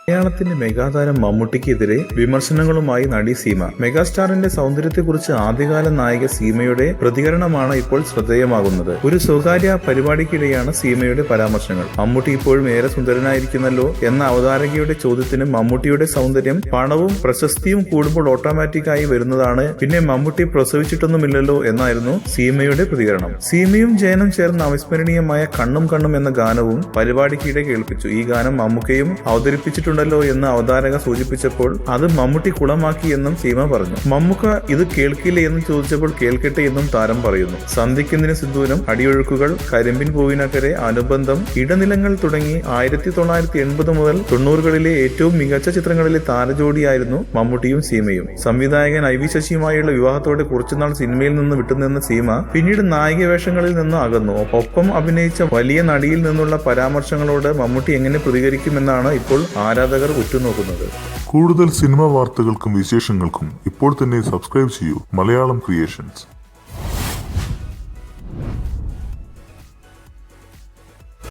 മലയാളത്തിന്റെ മെഗാതാരം മമ്മൂട്ടിക്കെതിരെ വിമർശനങ്ങളുമായി നടി സീമ. മെഗാസ്റ്റാറിന്റെ സൗന്ദര്യത്തെക്കുറിച്ച് ആദ്യകാല നായിക സീമയുടെ പ്രതികരണമാണ് ഇപ്പോൾ ശ്രദ്ധേയമാകുന്നത്. ഒരു സ്വകാര്യ പരിപാടിക്കിടെയാണ് സീമയുടെ പരാമർശങ്ങൾ. മമ്മൂട്ടി ഇപ്പോഴും ഏറെ സുന്ദരനായിരിക്കുന്നല്ലോ എന്ന അവതാരകയുടെ ചോദ്യത്തിന് മമ്മൂട്ടിയുടെ സൗന്ദര്യം പണവും പ്രശസ്തിയും കൂടുമ്പോൾ ഓട്ടോമാറ്റിക്കായി വരുന്നതാണ്, പിന്നെ മമ്മൂട്ടി പ്രസവിച്ചിട്ടൊന്നുമില്ലല്ലോ എന്നായിരുന്നു സീമയുടെ പ്രതികരണം. സീമയും ജയനും ചേർന്ന് അവിസ്മരണീയമായ കണ്ണും കണ്ണും എന്ന ഗാനവും പരിപാടിക്കിടെ കേൾപ്പിച്ചു. ഈ ഗാനം മമ്മൂക്കയും അവതരിപ്പിച്ചിട്ടുണ്ട് എന്ന് അവതാരക സൂചിപ്പിച്ചപ്പോൾ അത് മമ്മൂട്ടി കുളമാക്കി എന്നും സീമ പറഞ്ഞു. മമ്മൂക്ക ഇത് കേൾക്കില്ല എന്ന് ചോദിച്ചപ്പോൾ കേൾക്കട്ടെ എന്നും താരം പറയുന്നു. സന്ധിക്കുന്നതിന് സിന്ദൂരം, അടിയൊഴുക്കുകൾ, കരിമ്പിൻ പൂവിനക്കരെ, അനുബന്ധം, ഇടനിലങ്ങൾ തുടങ്ങി 1980 മുതൽ 90കളിലെ ഏറ്റവും മികച്ച ചിത്രങ്ങളിലെ താരജോഡിയായിരുന്നു മമ്മൂട്ടിയും സീമയും. സംവിധായകൻ IV ശശിയുമായുള്ള വിവാഹത്തോടെ കുറച്ചുനാൾ സിനിമയിൽ നിന്ന് വിട്ടുനിന്ന സീമ പിന്നീട് നായിക വേഷങ്ങളിൽ നിന്ന് അകന്നു. ഒപ്പം അഭിനയിച്ച വലിയ നടിയിൽ നിന്നുള്ള പരാമർശങ്ങളോട് മമ്മൂട്ടി എങ്ങനെ പ്രതികരിക്കുമെന്നാണ് ഇപ്പോൾ ആരാധകർ ഉറ്റുനോക്കുന്നത്. കൂടുതൽ സിനിമാ വാർത്തകൾക്കും വിശേഷങ്ങൾക്കും ഇപ്പോൾ തന്നെ സബ്സ്ക്രൈബ് ചെയ്യൂ മലയാളം ക്രിയേഷൻസ്.